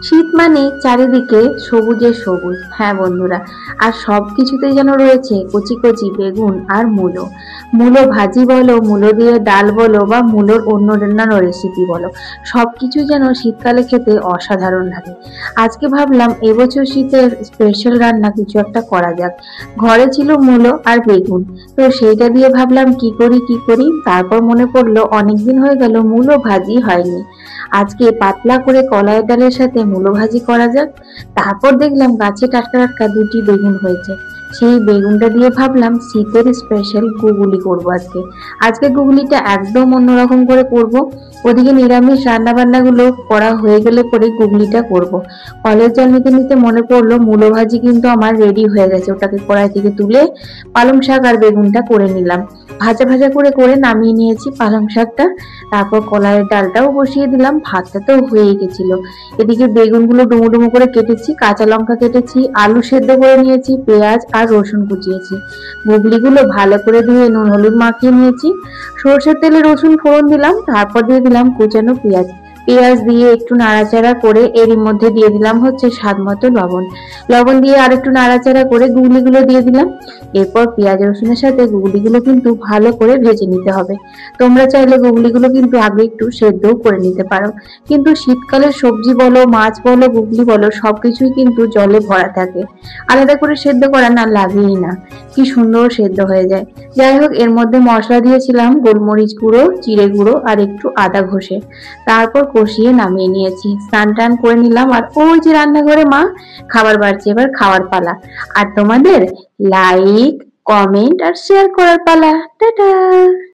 শীত মানে চারিদিকে সবুজে সবুজ, হ্যাঁ বন্ধুরা। আর সবকিছুতে যেন রয়েছে কচি কচি বেগুন আর মূলো। মূলো ভাজি বলো, মূলো দিয়ে ডাল বলো, বা মূলোর অন্যান্য রেসিপি বলো, সবকিছু যেন শীতকালে খেতে অসাধারণ লাগে। আজকে ভাবলাম এবছর শীতের স্পেশাল রান্না কিছু একটা করা যাক। ঘরে ছিল মূলো আর বেগুন, তো সেইটা দিয়ে ভাবলাম কি করি, তারপর মনে পড়লো অনেকদিন হয়ে গেল মূলো ভাজি হয়নি। আজকে পাতলা করে কলাইয়ের ডালের সাথে মূলো ভাজি করা যাক। তারপর দেখলাম গাছে টাটকা টাটকা দুটি বেগুন হয়েছে, সেই বেগুনটা দিয়ে ভাবলাম শীতের স্পেশাল গুগলি করব আজকে। আজকে গুগলিটা একদম অন্যরকম করে করব। ওদিকে নিরামিষ রান্না বান্না গুলো করা হয়ে গেলে পরে গুগলিটা করব। কলের জল নিতে নিতে মনে পড়লো মূলো ভাজি কিন্তু আমার রেডি হয়ে গেছে, ওটাকে কড়াই থেকে তুলে পালং শাক আর বেগুনটা করে নিলাম। ভাজা ভাজা করে করে নামিয়ে নিয়েছি পালং শাকটা। তারপর কলাইয়ের ডালটাও বসিয়ে দিলাম, ভাতটা তো হয়ে গেছিল। এদিকে বেগুনগুলো ডুমো ডুমো করে কেটেছি, কাঁচা লঙ্কা কেটেছি, আলু সেদ্ধ করে নিয়েছি, পেঁয়াজ আর রসুন কুচিয়েছি। গুগলিগুলো ভালো করে ধুয়ে নুন হলুদ মাখিয়ে নিয়েছি। সরষের তেলে রসুন ফোড়ন দিলাম, তারপর দিয়ে দিলাম কুচানো পেঁয়াজ। পেঁয়াজ দিয়ে একটু নাড়াচাড়া করে এরই মধ্যে দিয়ে দিলাম হচ্ছে স্বাদ মতো লবণ। লবণ দিয়ে আর একটু নাড়াচাড়া করে গুগলিগুলো দিয়ে দিলাম। এরপর পেঁয়াজ রসুনের সাথে গুগলিগুলো কিন্তু ভালো করে ভেজে নিতে হবে। তোমরা চাইলে গুগলিগুলো কিন্তু আগে একটু সেদ্ধও করে নিতে পারো। কিন্তু শীতকালের সবজি বলো, মাছ বলো, গুগলি বলো, সবকিছুই কিন্তু জলে ভরা থাকে। আলাদা করে সেদ্ধ করা না লাগেই না, কি সুন্দর সেদ্ধ হয়ে যায়। যাই হোক, এর মধ্যে মশলা দিয়েছিলাম গোলমরিচ গুঁড়ো, জিরে গুঁড়ো আর একটু আদা ঘষে। তারপর কষিয়ে নামিয়ে নিয়েছি, স্নান টান করে নিলাম। আর ওই যে রান্নাঘরে মা খাবার বাড়ছে, এবার খাওয়ার পালা। আর তোমাদের লাইক, কমেন্ট আর শেয়ার করার পালা। টাটা।